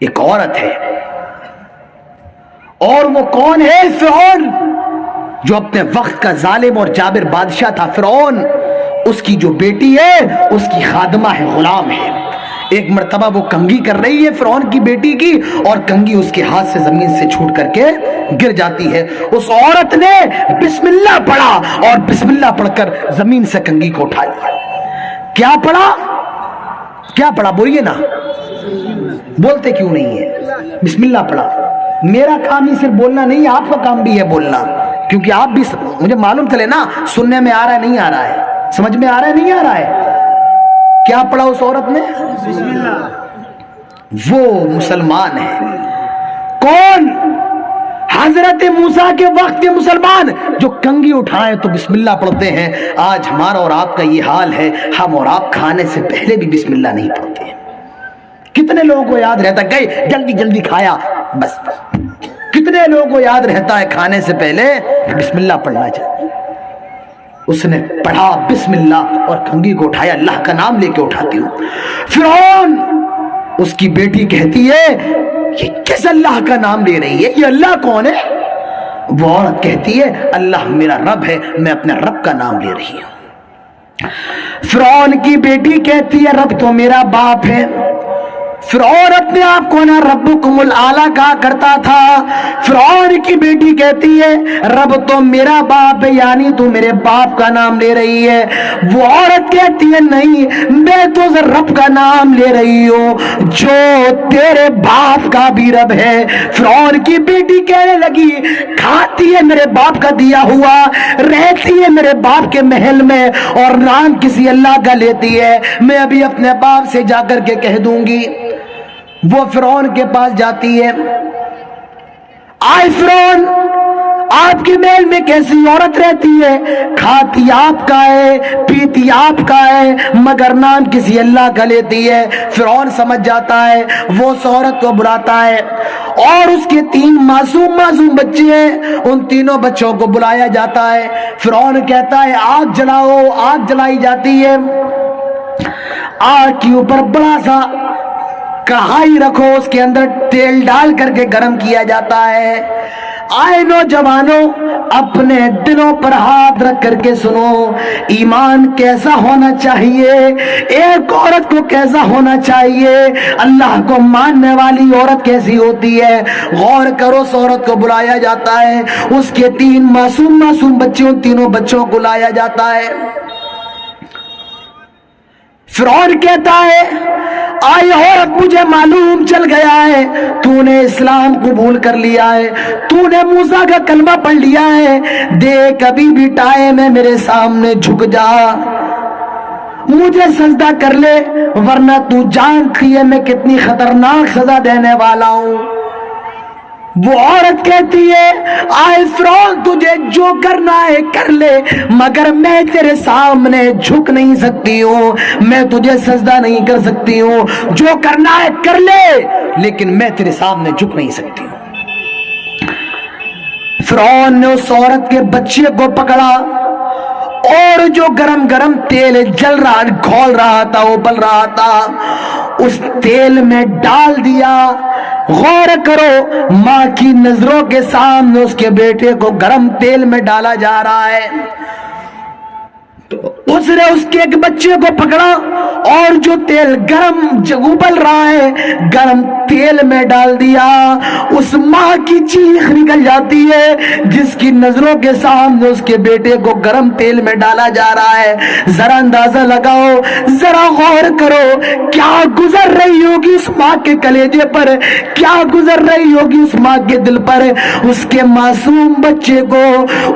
ایک عورت ہے، اور وہ کون ہے؟ فرعون، جو اپنے وقت کا ظالم اور جابر بادشاہ تھا۔ فرعون، اس کی جو بیٹی ہے اس کی خادمہ ہے، غلام ہے۔ ایک مرتبہ وہ کنگھی کر رہی ہے فرعون کی بیٹی کی، اور کنگھی اس کے ہاتھ سے زمین سے چھوٹ کر کے گر جاتی ہے۔ اس عورت نے بسم اللہ پڑھا اور بسم اللہ پڑھ کر زمین سے کنگھی کو اٹھا لیا۔ کیا پڑھا؟ کیا پڑھا؟ بولیے نا، بولتے کیوں نہیں ہے؟ بسم اللہ پڑھا۔ میرا کام ہی صرف بولنا نہیں ہے، آپ کا کام بھی ہے بولنا، کیونکہ آپ بھی مجھے معلوم چلے نا سننے میں آ رہا ہے نہیں آ رہا ہے، سمجھ میں آ رہا ہے نہیں آ رہا ہے۔ کیا پڑھا اس عورت نے؟ بسم اللہ۔ وہ مسلمان ہے کون؟ حضرت موسیٰ کے وقت کے مسلمان جو کنگھی اٹھائیں تو بسم اللہ پڑھتے ہیں۔ آج ہمارا اور آپ کا یہ حال ہے، ہم اور آپ کھانے سے پہلے بھی بسم اللہ نہیں پڑھتے ہیں۔ کتنے لوگوں کو یاد رہتا ہے گئے جلدی جلدی کھایا بس؟ کتنے لوگوں کو یاد رہتا ہے کھانے سے پہلے بسم اللہ پڑھنا چاہیے؟ اس نے پڑھا بسم اللہ اور کنگھی کو اٹھایا، اللہ کا نام لے کے اٹھاتی ہوں۔ فرعون، اس کی بیٹی کہتی ہے یہ کس اللہ کا نام لے رہی ہے؟ یہ اللہ کون ہے؟ وہ عورت کہتی ہے اللہ میرا رب ہے، میں اپنے رب کا نام لے رہی ہوں۔ فرعون کی بیٹی کہتی ہے رب تو میرا باپ ہے۔ فرعون اپنے آپ کو نا ربکم الاعلی کہا کرتا تھا۔ فرعون کی بیٹی کہتی ہے رب تو میرا باپ ہے، یعنی تو میرے باپ کا نام لے رہی ہے۔ وہ عورت کہتی ہے نہیں، میں تو رب کا نام لے رہی ہوں جو تیرے باپ کا بھی رب ہے۔ فرعون کی بیٹی کہنے لگی کھاتی ہے میرے باپ کا دیا ہوا، رہتی ہے میرے باپ کے محل میں، اور نام کسی اللہ کا لیتی ہے، میں ابھی اپنے باپ سے جا کر کے کہہ دوں گی۔ وہ فرعون کے پاس جاتی ہے، آئے فرعون آپ کے محل میں کیسی عورت رہتی ہے؟ کھاتی آپ کا ہے، پیتی آپ کا ہے، مگر نام کسی اللہ کا لیتی ہے۔ فرعون سمجھ جاتا ہے، وہ اس عورت کو بلاتا ہے، اور اس کے 3 معصوم بچے ہیں، ان تینوں بچوں کو بلایا جاتا ہے۔ فرعون کہتا ہے آگ جلاؤ، آگ جلائی جاتی ہے۔ آگ کے اوپر بڑا سا کڑھائی رکھو، اس کے اندر تیل ڈال کر کے گرم کیا جاتا ہے۔ آئے نوجوانوں، اپنے دلوں پر ہاتھ رکھ کر کے سنو، ایمان کیسا ہونا چاہیے، ایک عورت کو کیسا ہونا چاہیے، اللہ کو ماننے والی عورت کیسی ہوتی ہے، غور کرو۔ اس عورت کو بلایا جاتا ہے، اس کے 3 معصوم بچے، ان تینوں بچوں کو لایا جاتا ہے۔ فرعون کہتا ہے آئی عورت مجھے معلوم چل گیا ہے تو نے اسلام قبول کر لیا ہے، تو نے موسیٰ کا کلمہ پڑھ لیا ہے، دیکھ ابھی بھی ٹائم ہے، میرے سامنے جھک جا، مجھے سجدہ کر لے، ورنہ تو جانتی ہے میں کتنی خطرناک سزا دینے والا ہوں۔ وہ عورت کہتی ہے آئے فرعون تجھے جو کرنا ہے کر لے، مگر میں تیرے سامنے جھک نہیں سکتی ہوں، میں تجھے سجدہ نہیں کر سکتی ہوں، جو کرنا ہے کر لے لیکن میں تیرے سامنے جھک نہیں سکتی ہوں۔ فرعون نے اس عورت کے بچے کو پکڑا اور جو گرم تیل جل رہا کھول رہا تھا، ابل رہا تھا، اس تیل میں ڈال دیا۔ غور کرو، ماں کی نظروں کے سامنے اس کے بیٹے کو گرم تیل میں ڈالا جا رہا ہے۔ اس نے اس کے ایک بچے کو پکڑا اور جو تیل گرم ابل رہا ہے گرم تیل میں ڈال دیا۔ اس ماں کی چیخ نکل جاتی ہے جس کی نظروں کے سامنے اس کے بیٹے کو گرم تیل میں ڈالا جا رہا ہے۔ ذرا اندازہ لگاؤ، ذرا غور کرو، کیا گزر رہی ہوگی اس ماں کے کلیجے پر، کیا گزر رہی ہوگی اس ماں کے دل پر۔ اس کے معصوم بچے کو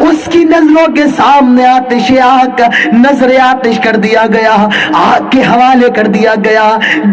اس کی نظروں کے سامنے آتش آگ، نظر آتش کر دیا گیا، آگ کے حوالے کر دیا گیا،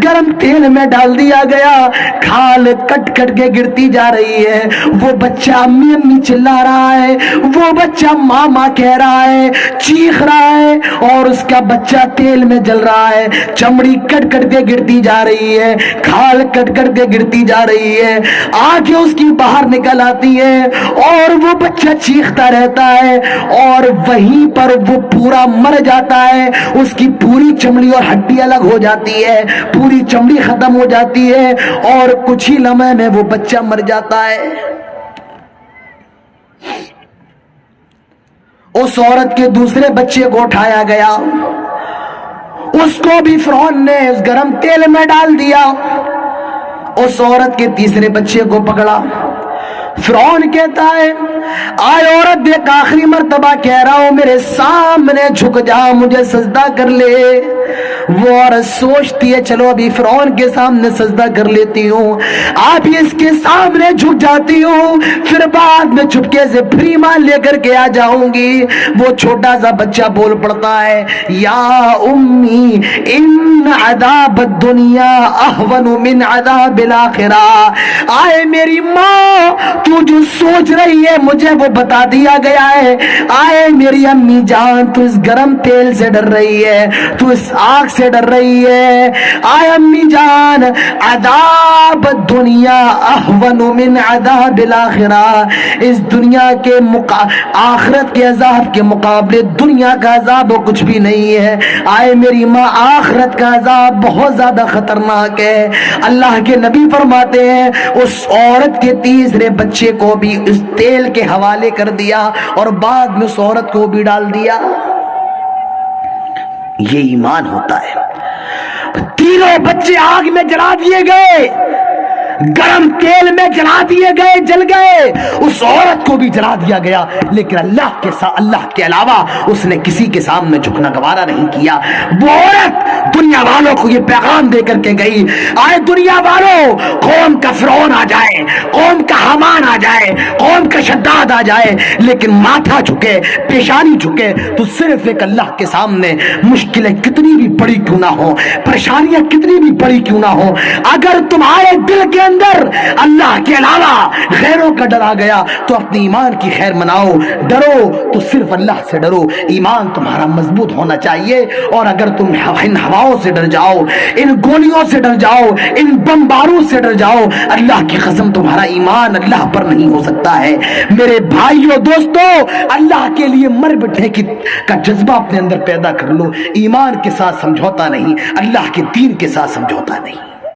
گرم تیل میں ڈال دیا گیا، کھال کٹ کٹ کے گرتی جا رہی ہے۔ وہ بچہ امی امی چلا رہا ہے، وہ بچہ ماں ماں کہہ رہا ہے، چیخ رہا ہے، اور اس کا بچہ تیل میں جل رہا ہے، چمڑی کٹ کٹ کے گرتی جا رہی ہے، کھال کٹ کٹ کے گرتی جا رہی ہے، آنکھیں اس کی باہر نکل آتی ہیں، اور وہ بچہ چیختا رہتا ہے، اور وہیں پر وہ پورا مر جاتا جاتا ہے, اس کی پوری چمڑی اور ہڈی الگ ہو جاتی ہے, پوری چمڑی ختم ہو جاتی ہے, اور کچھ ہی لمحے میں وہ بچہ مر جاتا ہے. اس عورت کے دوسرے بچے کو اٹھایا گیا, اس کو بھی فرعون نے اس گرم تیل میں ڈال دیا. اس عورت کے تیسرے بچے کو پکڑا. فرعون کہتا ہے, آئے عورت دیکھ, آخری مرتبہ کہہ رہا ہوں میرے سامنے جھک جا, مجھے سجدہ کر لے. وہ عورت سوچتی ہے چلو ابھی فرعون کے سامنے سجدہ کر لیتی ہوں, آپ اس کے سامنے جھک جاتی ہوں, پھر بعد میں چپکے سے پھر ایمان لے کر کے آ جاؤں گی. وہ چھوٹا سا بچہ بول پڑتا ہے, یا امی ان عذاب الدنیا اہون من عذاب الاخرہ. آئے میری ماں, تو جو سوچ رہی ہے مجھے وہ بتا دیا گیا ہے. آئے میری امی جان, تو اس گرم تیل سے ڈر رہی ہے, تو اس آگ سے ڈر رہی ہے. آئے امی جان, عذاب الدنیا اہون من عذاب الاخرہ, اس دنیا کے آخرت کے عذاب کے مقابلے دنیا کا عذاب کچھ بھی نہیں ہے. آئے میری ماں, آخرت کا عذاب بہت زیادہ خطرناک ہے. اللہ کے نبی فرماتے ہیں اس عورت کے تیسرے بچے کو بھی اس تیل کے حوالے کر دیا اور بعد میں اس عورت کو بھی ڈال دیا. یہ ایمان ہوتا ہے. تینوں بچے آگ میں جلا دیے گئے, گرم تیل میں جلا دیے گئے, جل گئے. اس عورت کو بھی جلا دیا گیا, لیکن اللہ کے علاوہ اس نے کسی کے سامنے جھکنا گوارا نہیں کیا. وہ عورت دنیا والوں کو یہ پیغام دے کر کے گئی, آئے دنیا والوں, قوم کا فرعون آ جائے, قوم کا حامان آ جائے, قوم کا شداد آ جائے, لیکن ماتھا جھکے, پیشانی جھکے تو صرف ایک اللہ کے سامنے, مشکلیں کتنی بھی بڑی کیوں نہ ہو, پریشانیاں کتنی بھی بڑی کیوں نہ ہو, اگر تمہارے دل کے اندر اللہ کے علاوہ غیروں کا ڈر آ گیا تو اپنے ایمان کی خیر مناؤ. ڈرو تو صرف اللہ سے ڈرو, ایمان تمہارا مضبوط ہونا چاہیے. اور اگر تم ان ہواؤں سے ڈر جاؤ, ان گولیوں سے ڈر جاؤ, ان بمباروں سے ڈر جاؤ, اللہ کی قسم تمہارا ایمان اللہ پر نہیں ہو سکتا ہے. میرے بھائیوں دوستو, اللہ کے لیے مر مٹنے کا جذبہ اپنے اندر پیدا کر لو. ایمان کے ساتھ سمجھوتا نہیں, اللہ کے دین کے ساتھ سمجھوتا نہیں.